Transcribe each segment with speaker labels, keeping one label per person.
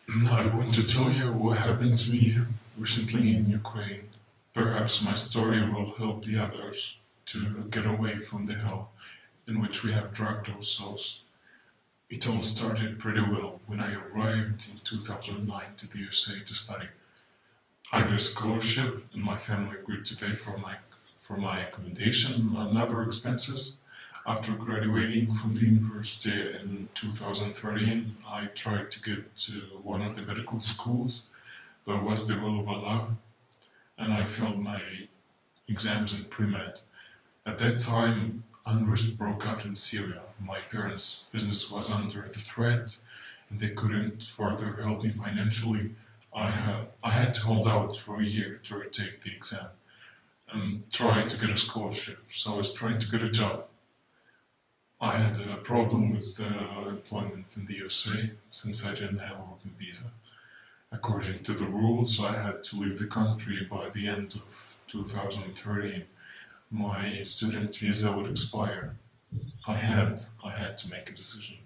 Speaker 1: I want to tell you what happened to me recently in Ukraine. Perhaps my story will help the others to get away from the hell in which we have dragged ourselves. It all started pretty well when I arrived in 2009 to the USA to study. I got a scholarship and my family agreed to pay for my accommodation and other expenses. After graduating from the university in 2013, I tried to get to one of the medical schools, but it was the will of Allah, and I failed my exams in pre-med. At that time, unrest broke out in Syria. My parents' business was under the threat, and they couldn't further help me financially. I had to hold out for a year to retake the exam and try to get a scholarship, so I was trying to get a job. I had a problem with employment in the USA since I didn't have a working visa. According to the rules, I had to leave the country by the end of 2013. My student visa would expire. I had to make a decision.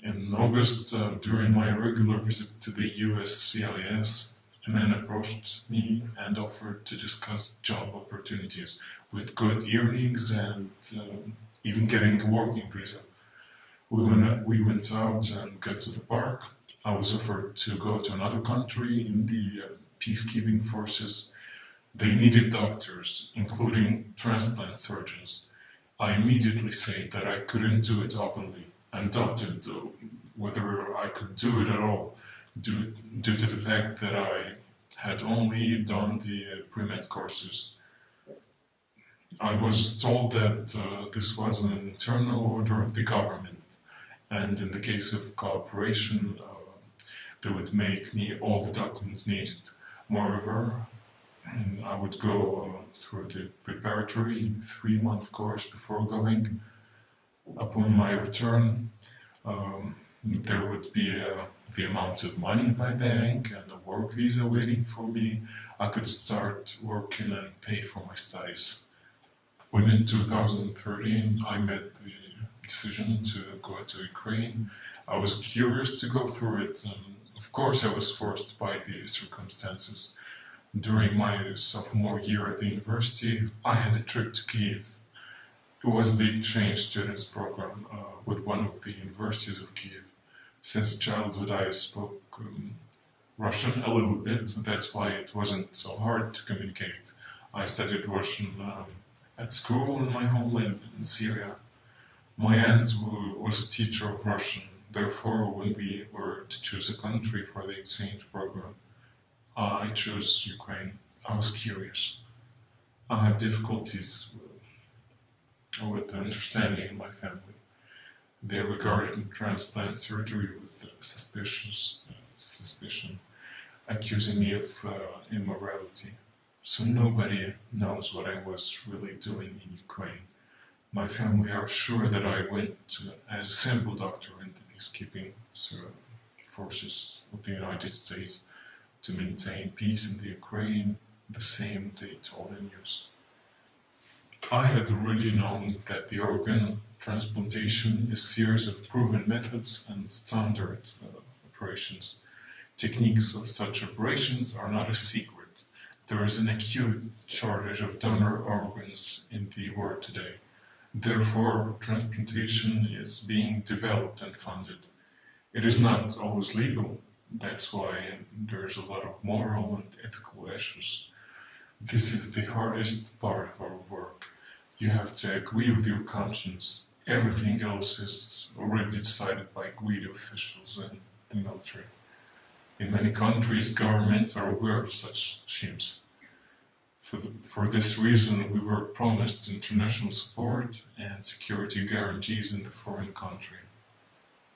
Speaker 1: In August, during my regular visit to the USCIS, a man approached me and offered to discuss job opportunities with good earnings and even getting a working visa. We went out and got to the park. I was offered to go to another country in the peacekeeping forces. They needed doctors, including transplant surgeons. I immediately said that I couldn't do it openly and doubted whether I could do it at all due to the fact that I had only done the pre-med courses. I was told that this was an internal order of the government, and in the case of cooperation, they would make me all the documents needed. Moreover, I would go through the preparatory 3-month course before going. Upon my return, there would be the amount of money in my bank and a work visa waiting for me. I could start working and pay for my studies. When in 2013 I made the decision to go to Ukraine, I was curious to go through it. Of course I was forced by the circumstances. During my sophomore year at the university, I had a trip to Kyiv. It was the exchange students program with one of the universities of Kyiv. Since childhood I spoke Russian a little bit, that's why it wasn't so hard to communicate. I studied Russian at school in my homeland in Syria. My aunt was a teacher of Russian, therefore when we were to choose a country for the exchange program, I chose Ukraine. I was curious. I had difficulties with understanding my family. They regarded transplant surgery with suspicion, accusing me of immorality. So nobody knows what I was really doing in Ukraine. My family are sure that I went as a simple doctor in the peacekeeping forces of the United States to maintain peace in the Ukraine, the same they told the news. I had already known that the organ transplantation is a series of proven methods and standard operations. Techniques of such operations are not a secret. There is an acute shortage of donor organs in the world today. Therefore, transplantation is being developed and funded. It is not always legal. That's why there's a lot of moral and ethical issues. This is the hardest part of our work. You have to agree with your conscience. Everything else is already decided by greedy officials and the military. In many countries, governments are aware of such schemes. For this reason, we were promised international support and security guarantees in the foreign country.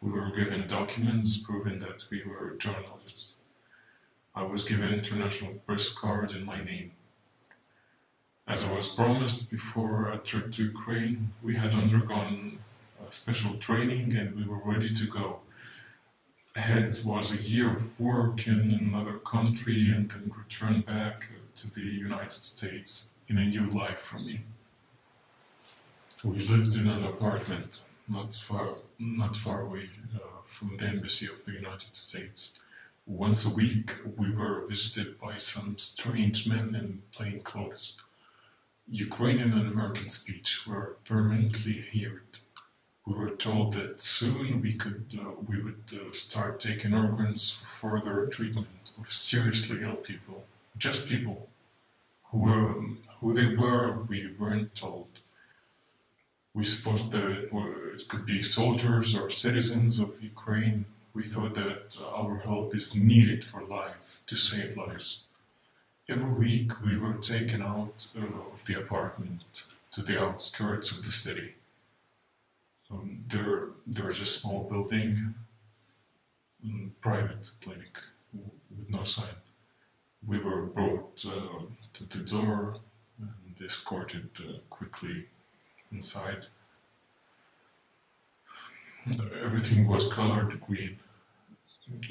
Speaker 1: We were given documents proving that we were journalists. I was given an international press card in my name. As I was promised before a trip to Ukraine, we had undergone special training and we were ready to go. Ahead was a year of work in another country and then return back to the United States in a new life for me. We lived in an apartment not far away from the embassy of the United States. Once a week we were visited by some strange men in plain clothes. Ukrainian and American speech were permanently heard. We were told that soon we would start taking organs for further treatment of seriously ill people. Just people. Who they were, we weren't told. We supposed that it could be soldiers or citizens of Ukraine. We thought that our help is needed for life, to save lives. Every week we were taken out of the apartment to the outskirts of the city. There's a small building, private clinic, with no sign. We were brought to the door and escorted quickly inside. Everything was colored green,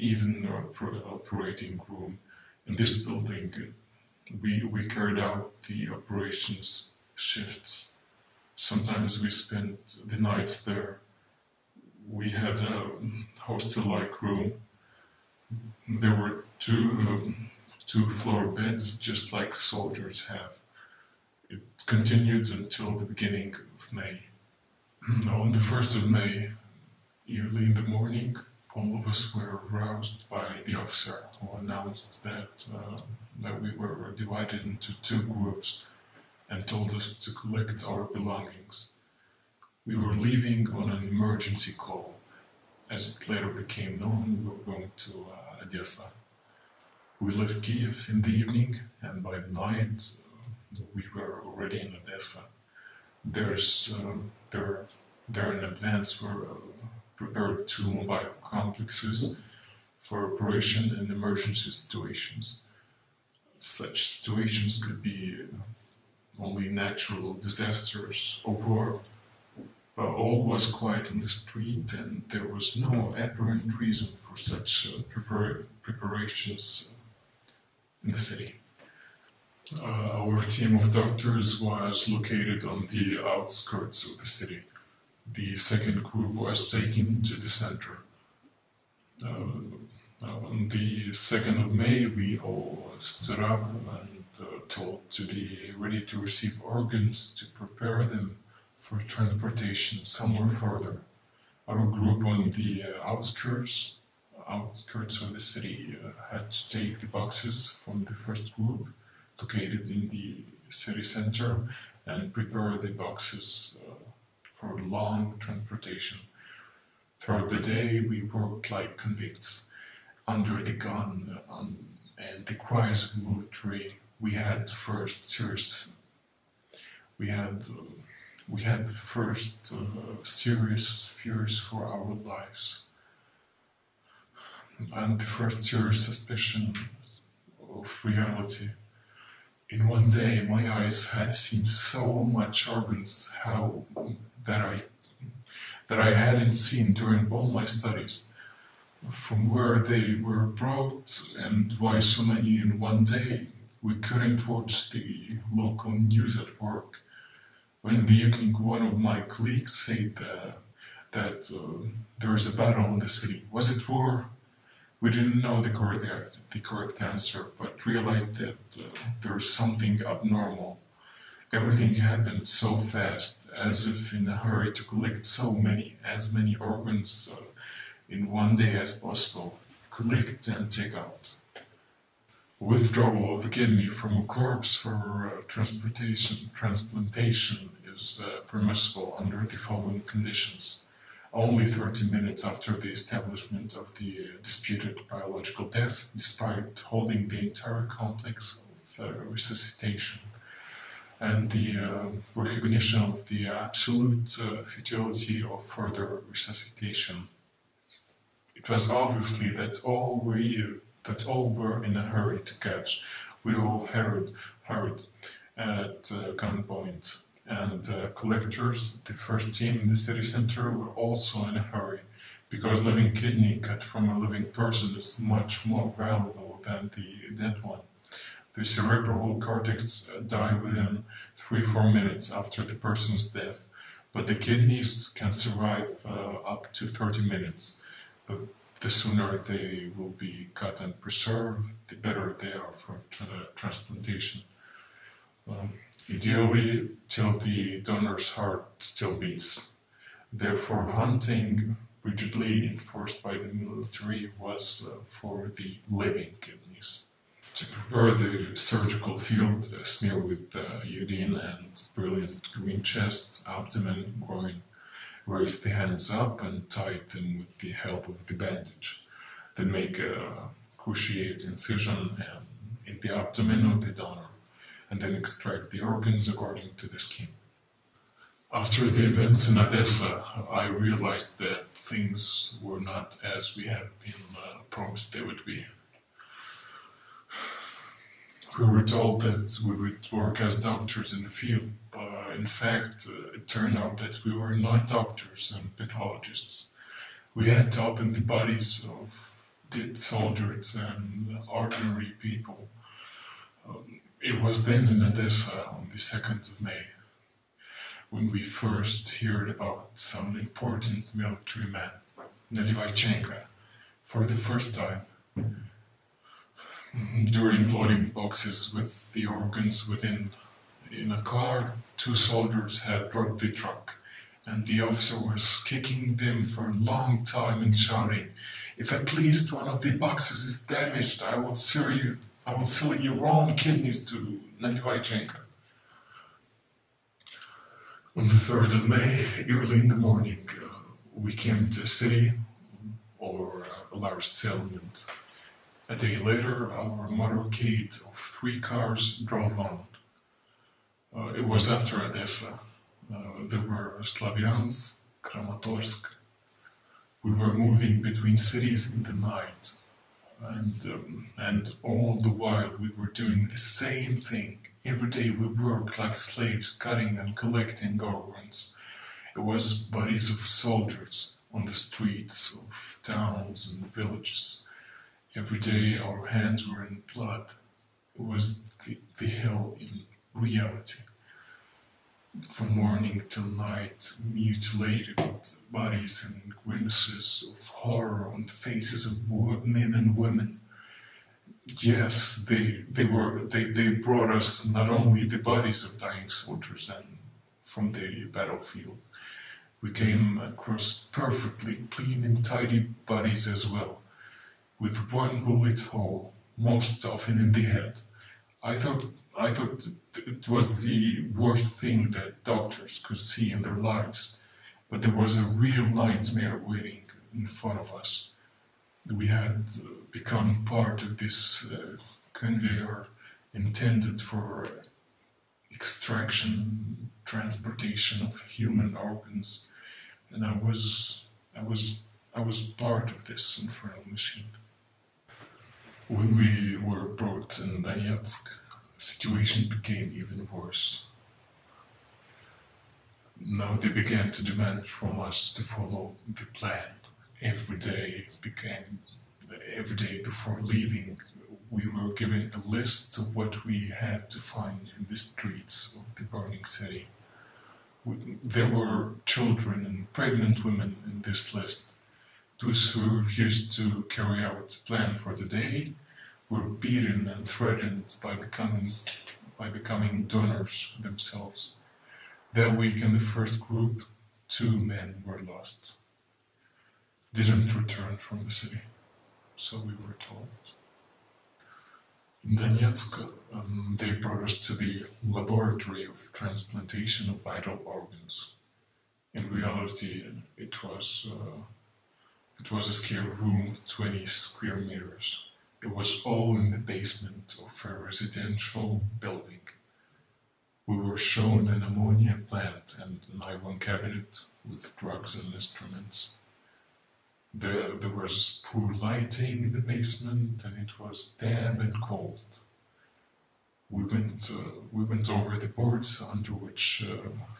Speaker 1: even the operating room. In this building, we carried out the operations shifts. Sometimes we spent the nights there. We had a hostel-like room. There were two-floor beds, just like soldiers have. It continued until the beginning of May. On the 1st of May, early in the morning, all of us were roused by the officer who announced that we were divided into two groups and told us to collect our belongings. We were leaving on an emergency call. As it later became known, we were going to Odessa. We left Kiev in the evening, and by the night we were already in Odessa. There in advance were prepared two mobile complexes for operation in emergency situations. Such situations could be only natural disasters or war. But all was quiet on the street, and there was no apparent reason for such preparations in the city. Our team of doctors was located on the outskirts of the city. The second group was taken to the center. On the 2nd of May, we all stood up and told to be ready to receive organs to prepare them for transportation somewhere further. Our group on the outskirts of the city had to take the boxes from the first group located in the city center and prepare the boxes for long transportation. Throughout the day we worked like convicts, under the gun and the cries of the military. We had first serious fears for our lives, and the first serious suspicion of reality. In one day, my eyes have seen so much organs that I hadn't seen during all my studies. From where they were brought and why so many in one day. We couldn't watch the local news at work. When in the evening one of my colleagues said that there is a battle in the city. Was it war? We didn't know the correct answer, but realized that there was something abnormal. Everything happened so fast, as if in a hurry to collect as many organs in one day as possible. Collect and take out. Withdrawal of a kidney from a corpse for transplantation is permissible under the following conditions. Only 30 minutes after the establishment of the disputed biological death, despite holding the entire complex of resuscitation, and the recognition of the absolute futility of further resuscitation. It was obviously that all were in a hurry to catch. We all hurried at gunpoint, and collectors, the first team in the city center, were also in a hurry, because living kidney cut from a living person is much more valuable than the dead one. The cerebral cortex die within 3-4 minutes after the person's death, but the kidneys can survive up to 30 minutes. But the sooner they will be cut and preserved, the better they are for transplantation. Ideally, till the donor's heart still beats. Therefore, hunting, rigidly enforced by the military, was for the living kidneys. To prepare the surgical field, smear with iodine and brilliant green chest, abdomen, groin. Raise the hands up and tie them with the help of the bandage. Then make a cruciate incision in the abdomen of the donor, and then extract the organs according to the scheme. After the events in Odessa, I realized that things were not as we had been promised they would be. We were told that we would work as doctors in the field, but in fact, it turned out that we were not doctors and pathologists. We had to open the bodies of dead soldiers and ordinary people. It was then in Odessa on the 2nd of May when we first heard about some important military man, Nalyvaichenko, for the first time. During loading boxes with the organs in a car, 2 soldiers had drugged the truck, and the officer was kicking them for a long time and shouting, "If at least one of the boxes is damaged, I will sell your own kidneys to Nalyvaichenko." On the 3rd of May, early in the morning, we came to a city or a large settlement. A day later, our motorcade of 3 cars drove on. It was after Odessa. There were Slavyansk, Kramatorsk. We were moving between cities in the night, and all the while we were doing the same thing. Every day we worked like slaves, cutting and collecting organs. It was bodies of soldiers on the streets of towns and villages. Every day our hands were in blood. It was the hell in reality. From morning till night, mutilated bodies and grimaces of horror on the faces of men and women. Yes, they brought us not only the bodies of dying soldiers and from the battlefield. We came across perfectly clean and tidy bodies as well, with 1 bullet hole, most often in the head. I thought it was the worst thing that doctors could see in their lives, but there was a real nightmare waiting in front of us. We had become part of this conveyor intended for extraction, transportation of human organs, and I was part of this infernal machine. When we were brought in Donetsk, the situation became even worse. Now they began to demand from us to follow the plan. Every day before leaving, we were given a list of what we had to find in the streets of the burning city. There were children and pregnant women in this list. Those who refused to carry out the plan for the day were beaten and threatened by becoming donors themselves. That week in the first group, 2 men were lost. Didn't return from the city, so we were told. In Donetsk, they brought us to the laboratory of transplantation of vital organs. In reality, it was a scare room with 20 square meters. It was all in the basement of a residential building. We were shown an ammonia plant and an iron cabinet with drugs and instruments. There was poor lighting in the basement, and it was damp and cold. We went over the boards under which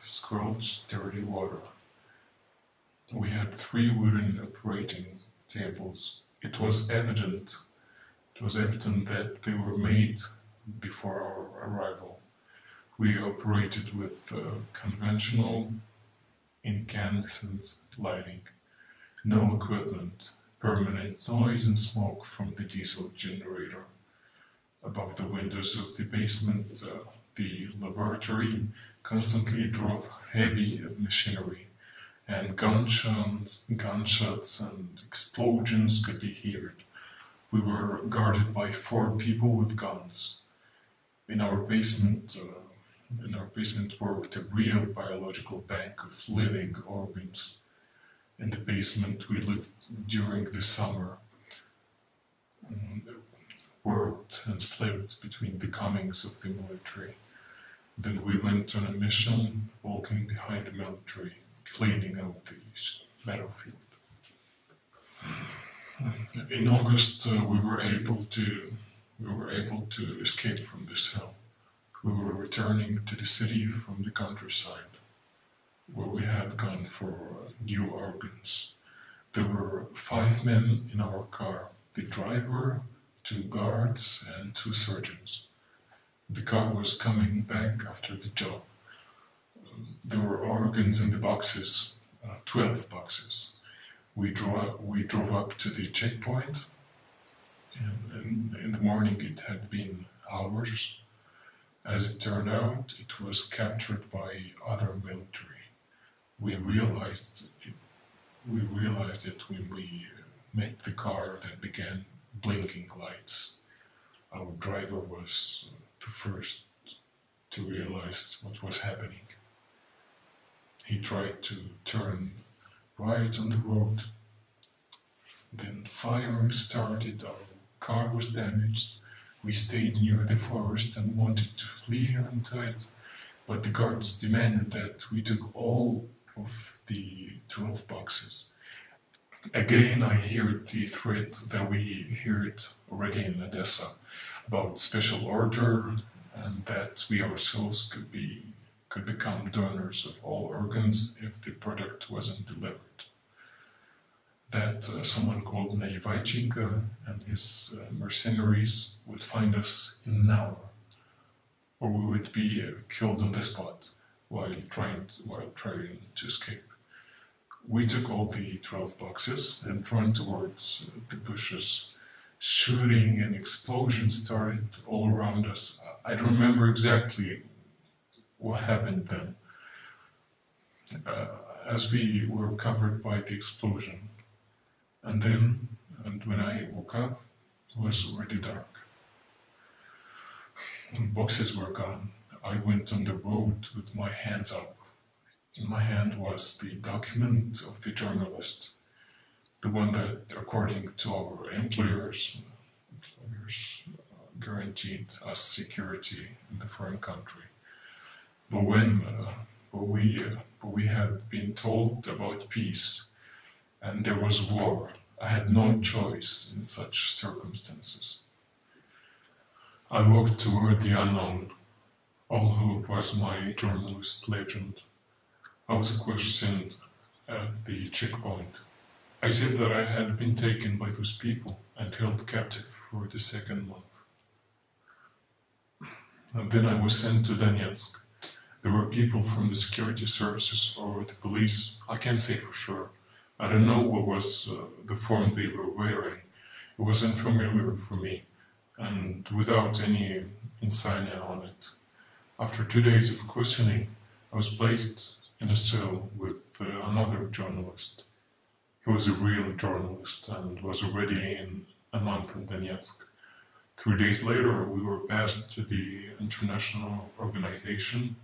Speaker 1: squelched dirty water. We had 3 wooden operating tables. It was evident that they were made before our arrival. We operated with conventional incandescent lighting. No equipment, permanent noise and smoke from the diesel generator. Above the windows of the basement, the laboratory constantly drove heavy machinery, and gunshots and explosions could be heard. We were guarded by 4 people with guns. In our basement worked a real biological bank of living organs. In the basement we lived during the summer, worked and slept between the comings of the military. Then we went on a mission, walking behind the military, cleaning out the battlefield. In August, we were able to escape from this hell. We were returning to the city from the countryside, where we had gone for new organs. There were 5 men in our car: the driver, 2 guards, and 2 surgeons. The car was coming back after the job. There were organs in the boxes, 12 boxes. We drove up to the checkpoint, and in the morning it had been hours. As it turned out, it was captured by other military. We realized it when we met the car that began blinking lights. Our driver was the first to realize what was happening. He tried to turn right on the road. Then firing started, our car was damaged. We stayed near the forest and wanted to flee into it, but the guards demanded that we took all of the 12 boxes. Again, I heard the threat that we heard already in Odessa about special order, and that we ourselves could become donors of all organs if the product wasn't delivered. That someone called Nalyvaichenko and his mercenaries would find us in an hour, or we would be killed on the spot while trying to escape. We took all the 12 boxes and ran towards the bushes. Shooting and explosions started all around us. I don't remember exactly what happened then, as we were covered by the explosion. And when I woke up, it was already dark. Boxes were gone. I went on the road with my hands up. In my hand was the document of the journalist, the one that, according to our employers guaranteed us security in the foreign country. But we had been told about peace, and there was war. I had no choice in such circumstances. I walked toward the unknown. All hope was my journalist legend. I was questioned at the checkpoint. I said that I had been taken by those people and held captive for the 2nd month. And then I was sent to Donetsk. There were people from the security services or the police. I can't say for sure. I don't know what was the form they were wearing. It was unfamiliar for me, and without any insignia on it. After 2 days of questioning, I was placed in a cell with another journalist. He was a real journalist and was already in a month in Donetsk. 3 days later, we were passed to the international organization.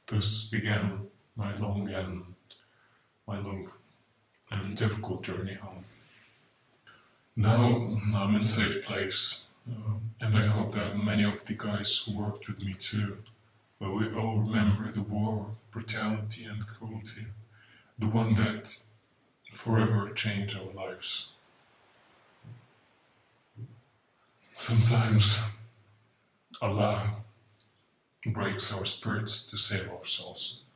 Speaker 1: Thus began my long and difficult journey home. Now I'm in a safe place, and I hope that many of the guys who worked with me too. But we all remember the war, brutality and cruelty, the one that forever changed our lives. Sometimes Allah breaks our spirits to save our souls.